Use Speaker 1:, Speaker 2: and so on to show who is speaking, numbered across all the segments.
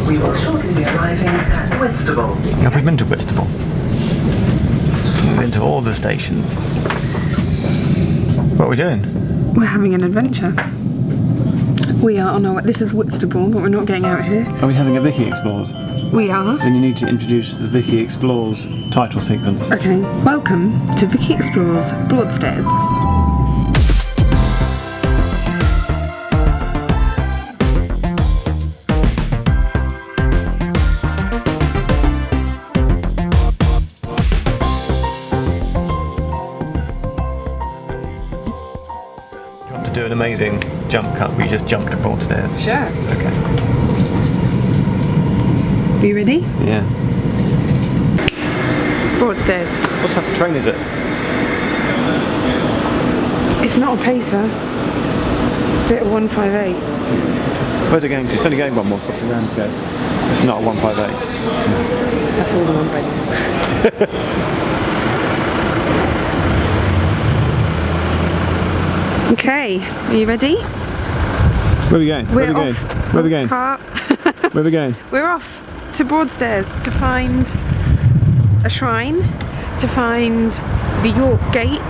Speaker 1: We will shortly be arriving at Whitstable.
Speaker 2: Have we been to Whitstable? We've been to all the stations. What are we doing?
Speaker 3: We're having an adventure. We are on our way. This is Whitstable, but we're not getting out here.
Speaker 2: Are we having a Vicki Explores?
Speaker 3: We are.
Speaker 2: Then you need to introduce the Vicki Explores title sequence.
Speaker 3: Okay, welcome to Vicki Explores Broadstairs.
Speaker 2: Do an amazing jump cut where you just jump to Broadstairs.
Speaker 3: Sure.
Speaker 2: Okay.
Speaker 3: Are you ready?
Speaker 2: Yeah.
Speaker 3: Broadstairs.
Speaker 2: What type of train is it?
Speaker 3: It's not a pacer. Is it a 158?
Speaker 2: Where's it going to? It's only going one more stop around to go. It's not a 158.
Speaker 3: That's all the ones I know. Okay, are you ready?
Speaker 2: Where are we going?
Speaker 3: We're
Speaker 2: Where are we going?
Speaker 3: off.
Speaker 2: Where are we going?
Speaker 3: Car.
Speaker 2: Where are we going?
Speaker 3: We're off to Broadstairs to find a shrine, to find the York Gate.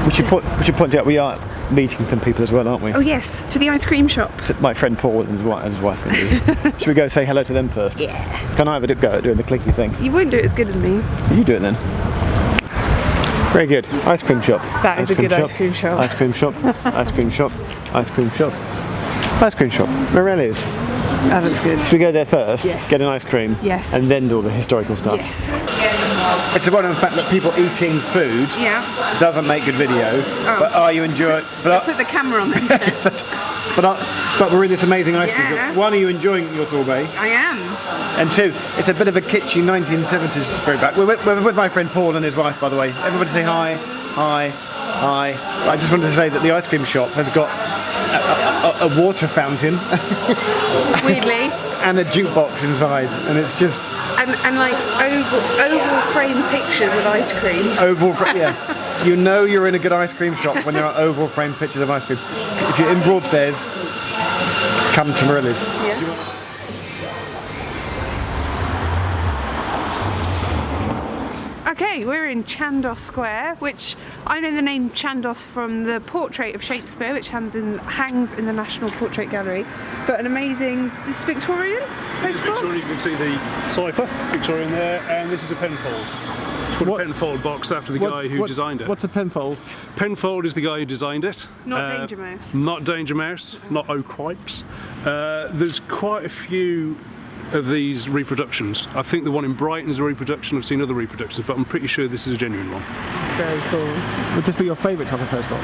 Speaker 2: We should point out we are meeting some people as well, aren't we?
Speaker 3: Oh yes, to the ice cream shop.
Speaker 2: To my friend Paul and his wife. Should we go say hello to them first?
Speaker 3: Yeah.
Speaker 2: Can I have a go at doing the clicky thing?
Speaker 3: You won't do it as good as me.
Speaker 2: You do it then. Very good. Ice cream shop.
Speaker 3: That is a good ice cream shop.
Speaker 2: Ice cream shop. Ice cream shop. Ice cream shop. Ice cream shop. Morelli's.
Speaker 3: That looks good.
Speaker 2: Should we go there first?
Speaker 3: Yes.
Speaker 2: Get an ice cream?
Speaker 3: Yes.
Speaker 2: And then do all the historical stuff?
Speaker 3: Yes.
Speaker 2: It's a well-known fact that people eating food doesn't make good video.
Speaker 3: Oh.
Speaker 2: But are you enjoying?
Speaker 3: Put the camera on them.
Speaker 2: But we're in this amazing ice cream
Speaker 3: Yeah.
Speaker 2: shop. One, are you enjoying your sorbet?
Speaker 3: I am.
Speaker 2: And two, it's a bit of a kitschy 1970s throwback. We're with my friend Paul and his wife, by the way. Everybody say hi, hi, hi. I just wanted to say that the ice cream shop has got a water fountain.
Speaker 3: Weirdly.
Speaker 2: And a jukebox inside, and it's just...
Speaker 3: And like oval frame pictures of ice cream.
Speaker 2: Yeah. You know you're in a good ice cream shop when there are oval frame pictures of ice cream. If you're in Broadstairs, come to Morelli's.
Speaker 3: Yeah. Okay, we're in Chandos Square, which I know the name Chandos from the portrait of Shakespeare, which hangs in the National Portrait Gallery. But an amazing, this is Victorian?
Speaker 4: This is Victorian, you can see the cipher, Victorian there, and this is a penfold. It's called a penfold box after the guy who designed it.
Speaker 2: What's a penfold?
Speaker 4: Penfold is the guy who designed it.
Speaker 3: Not Danger Mouse.
Speaker 4: Not Danger Mouse, not Oak Wipes. There's quite a few of these reproductions. I think the one in Brighton is a reproduction. I've seen other reproductions, but I'm pretty sure this is a genuine one.
Speaker 3: Very cool.
Speaker 2: Would this be your favourite type of postbox?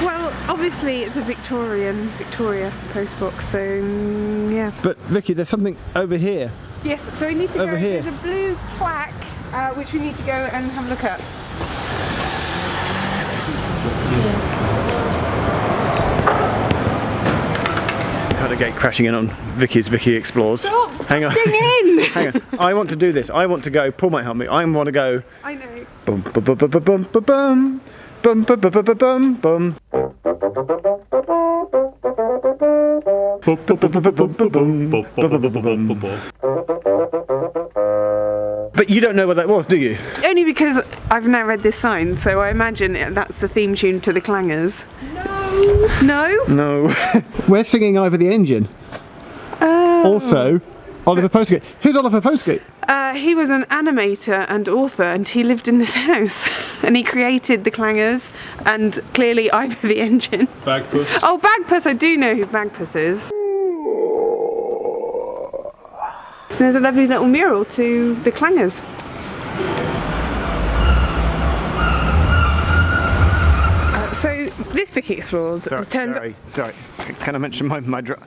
Speaker 3: Well, obviously it's a Victoria postbox, so yeah.
Speaker 2: But Vicky, there's something over here.
Speaker 3: Yes, so we need to
Speaker 2: Over
Speaker 3: go,
Speaker 2: here.
Speaker 3: there's a blue plaque which we need to go and have a look at.
Speaker 2: Kind of gate crashing in on Vicky's Vicki Explores.
Speaker 3: Stop!
Speaker 2: Hang on.
Speaker 3: Sting in!
Speaker 2: Hang on. I want to do this. I want to go. Paul might help me. I want to go.
Speaker 3: I know.
Speaker 2: Bum bum bum bum bum bum bum bum bum bum bum bum. But you don't know what that was, do you?
Speaker 3: Only because I've now read this sign, so I imagine that's the theme tune to the Clangers. No. No?
Speaker 2: No. We're singing Over the Engine. Also, Oliver Postgate. Who's Oliver Postgate?
Speaker 3: He was an animator and author, and he lived in this house. And he created the Clangers, and clearly Over the Engine.
Speaker 4: Bagpuss.
Speaker 3: Oh, Bagpuss! I do know who Bagpuss is. There's a lovely little mural to the Clangers. So this Vicki Explores turns
Speaker 2: Sorry. Can I mention my drone?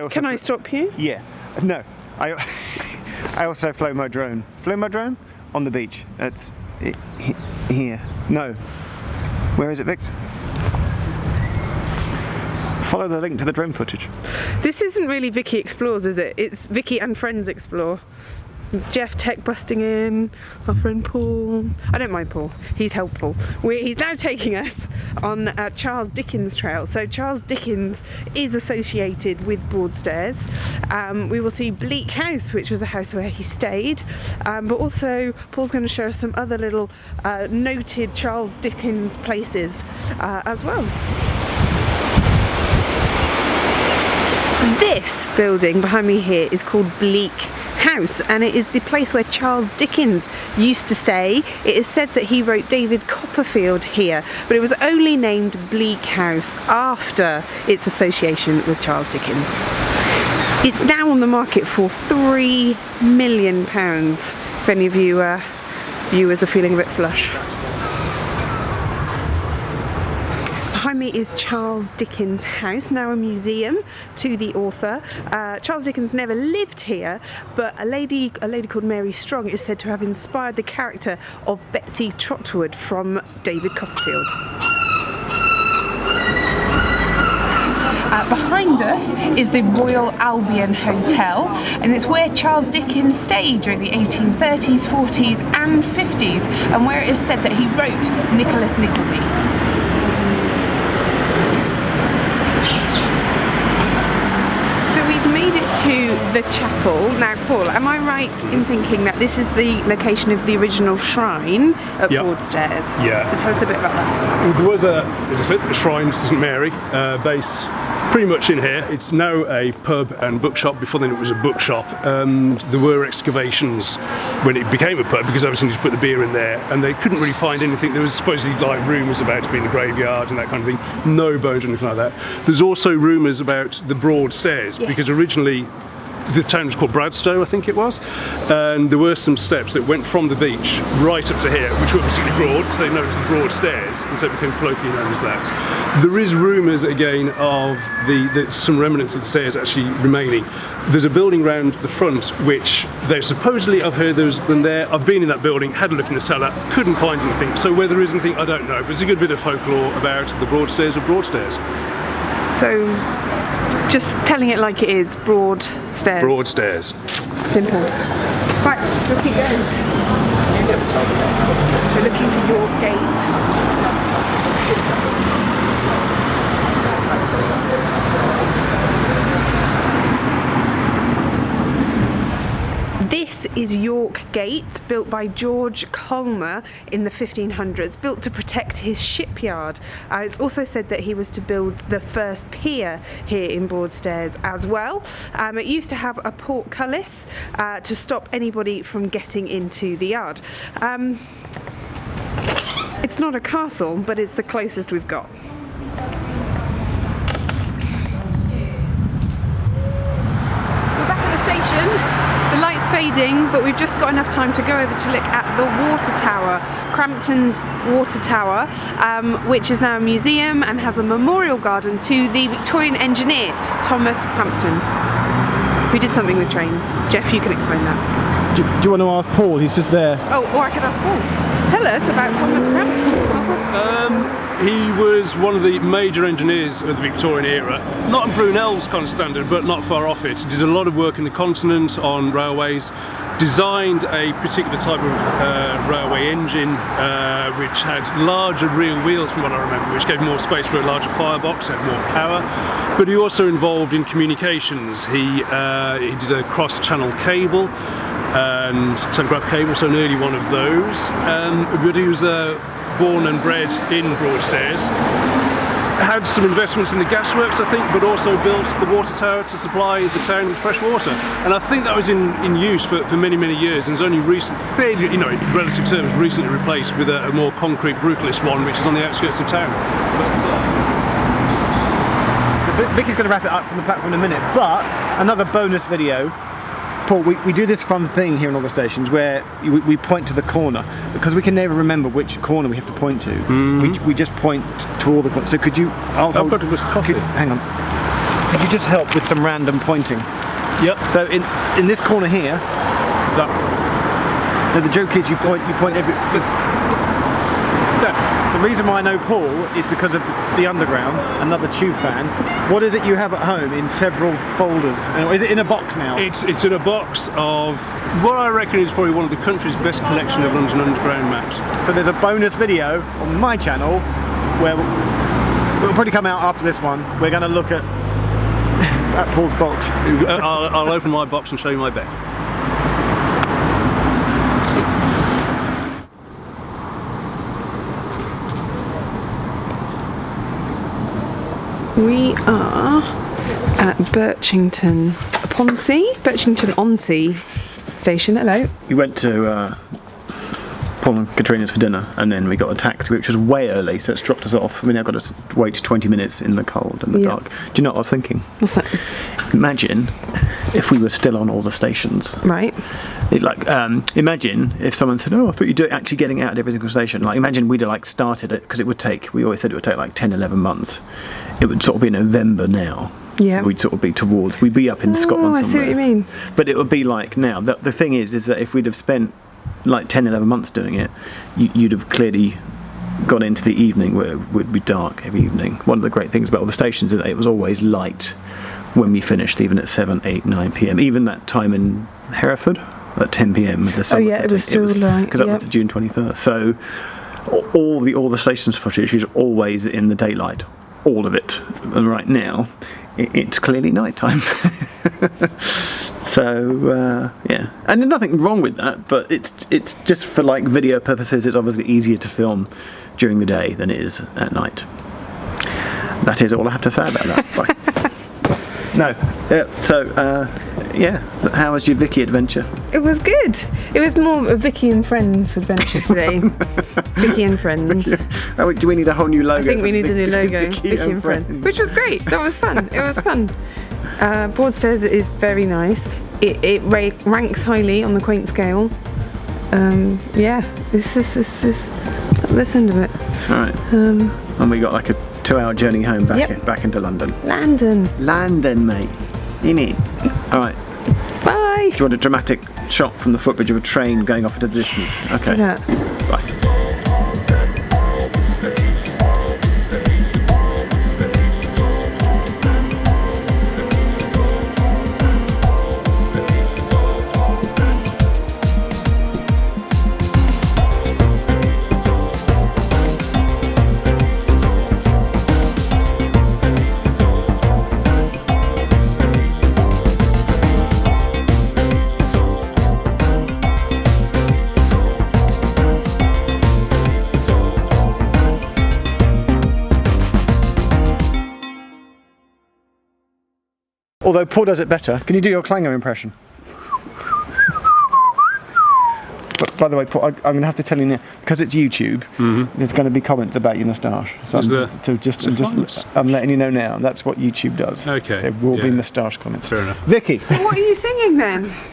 Speaker 3: Can I stop you?
Speaker 2: Yeah. No. I also flew my drone. Flew my drone on the beach. It's here. No. Where is it, Vix? Follow the link to the drone footage.
Speaker 3: This isn't really Vicki Explores, is it? It's Vicki and Friends Explore. Jeff tech busting in, our friend Paul. I don't mind Paul, he's helpful. He's now taking us on Charles Dickens trail. So Charles Dickens is associated with Broadstairs. We will see Bleak House, which was a house where he stayed, but also Paul's going to show us some other little noted Charles Dickens places as well. This building behind me here is called Bleak House, and it is the place where Charles Dickens used to stay. It is said that he wrote David Copperfield here, but it was only named Bleak House after its association with Charles Dickens. It's now on the market for £3 million, if any of you viewers are feeling a bit flush. Behind me is Charles Dickens' house, now a museum to the author. Charles Dickens never lived here, but a lady called Mary Strong is said to have inspired the character of Betsy Trotwood from David Copperfield. Behind us is the Royal Albion Hotel, and it's where Charles Dickens stayed during the 1830s, 40s and 50s, and where it is said that he wrote Nicholas Nickleby. To the chapel. Now Paul, am I right in thinking that this is the location of the original shrine at Broadstairs?
Speaker 4: Yeah.
Speaker 3: So tell us a bit about that.
Speaker 4: There was as I said, a shrine to St Mary, based pretty much in here. It's now a pub and bookshop. Before then it was a bookshop. There were excavations when it became a pub, because obviously you just put the beer in there, and they couldn't really find anything. There was supposedly like rumours about it being a graveyard and that kind of thing. No bones or anything like that. There's also rumours about the Broadstairs, because originally the town was called Broadstairs, I think it was, and there were some steps that went from the beach right up to here, which were particularly broad, so they know it's the Broadstairs, and so it became colloquially known as that. There is rumours again of some remnants of the stairs actually remaining. There's a building round the front which they supposedly, I've heard there's them there. I've been in that building, had a look in the cellar, couldn't find anything. So whether there is anything, I don't know, but there's a good bit of folklore about the Broadstairs of Broadstairs.
Speaker 3: So, just telling it like it is, Broadstairs.
Speaker 4: Broadstairs.
Speaker 3: Simple. Right, we'll keep going. We're looking for your gate. This is York Gate, built by George Colmer in the 1500s, built to protect his shipyard. It's also said that he was to build the first pier here in Broadstairs as well. It used to have a portcullis to stop anybody from getting into the yard. It's not a castle, but it's the closest we've got. We're back at the station. The light's fading, but we've just got enough time to go over to look at the water tower, Crampton's water tower, which is now a museum and has a memorial garden to the Victorian engineer Thomas Crampton, who did something with trains. Jeff, you can explain that.
Speaker 2: Do you want to ask Paul? He's just there.
Speaker 3: Oh, or I could ask Paul. Tell us about Thomas Crampton.
Speaker 4: He was one of the major engineers of the Victorian era, not in Brunel's kind of standard, but not far off it. He did a lot of work in the continent on railways, designed a particular type of railway engine which had larger rear wheels from what I remember, which gave more space for a larger firebox, had more power. But he also involved in communications. He did a cross-channel cable and telegraph cable, so an early one of those. But he was born and bred in Broadstairs. Had some investments in the gasworks, I think, but also built the water tower to supply the town with fresh water. And I think that was in use for many, many years, and it's only fairly, in relative terms, recently replaced with a more concrete, brutalist one, which is on the outskirts of town.
Speaker 2: So Vicky's going to wrap it up from the platform in a minute, but another bonus video. Paul, we do this fun thing here in all the stations where we point to the corner, because we can never remember which corner we have to point to. We just point to all the corners. So could you...
Speaker 4: I've got a bit of coffee.
Speaker 2: Hang on. Could you just help with some random pointing?
Speaker 4: Yep.
Speaker 2: So in this corner here, the joke is you point every...
Speaker 4: There.
Speaker 2: The reason why I know Paul is because of the Underground, another Tube fan. What is it you have at home in several folders? Is it in a box now?
Speaker 4: It's in a box of what I reckon is probably one of the country's best collection of London Underground maps.
Speaker 2: So there's a bonus video on my channel where it'll probably come out after this one. We're going to look at Paul's box.
Speaker 4: I'll open my box and show you my bed.
Speaker 3: We are at Birchington-on-Sea station. Hello.
Speaker 2: We went to Paul and Katrina's for dinner, and then we got a taxi, which was way early, so it's dropped us off. We now got to wait 20 minutes in the cold and the dark. Do you know what I was thinking?
Speaker 3: What's that?
Speaker 2: Imagine if we were still on all the stations.
Speaker 3: Right.
Speaker 2: Imagine if someone said, "Oh, I thought you'd actually getting out at every single station." Like, imagine we'd have like started it, because it would take. We always said it would take like 10, 11 months. It would sort of be November now.
Speaker 3: Yeah.
Speaker 2: So we'd sort of be towards. We'd be up in Scotland somewhere.
Speaker 3: I see what you mean.
Speaker 2: But it would be like now. The thing is that if we'd have spent like 10, 11 months doing it, you'd have clearly gone into the evening where it would be dark every evening. One of the great things about all the stations is that it was always light when we finished, even at 7, 8, 9 p.m. Even that time in Hereford at 10 p.m. the summer
Speaker 3: it was still light.
Speaker 2: Because that was June 21st. So all the stations footage is always in the daylight, all of it. And right now, it's clearly nighttime. So yeah, and there's nothing wrong with that, but it's just for like video purposes. It's obviously easier to film during the day than it is at night. That is all I have to say about that. Bye. No, yeah. How was your Vicki adventure?
Speaker 3: It was good. It was more a Vicki and Friends adventure today. Vicki and Friends.
Speaker 2: Oh, do we need a whole new logo?
Speaker 3: I think we need a new logo.
Speaker 2: Vicki and Friends.
Speaker 3: Which was great. That was fun. It was fun. Broadstairs is very nice. It ranks highly on the quaint scale. Yeah, this is this end of it.
Speaker 2: All right. And we got like a 2-hour journey home back into London. London, mate. Innit? All right.
Speaker 3: Bye.
Speaker 2: Do you want a dramatic shot from the footbridge of a train going off into the distance?
Speaker 3: Let's do that.
Speaker 2: Bye. Although Paul does it better. Can you do your clanger impression? But by the way, Paul, I'm going to have to tell you now, because it's YouTube, there's going to be comments about your moustache. So I'm letting you know now, that's what YouTube does.
Speaker 4: Okay.
Speaker 2: There will be moustache comments.
Speaker 4: Fair enough.
Speaker 2: Vicki.
Speaker 3: So what are you singing then?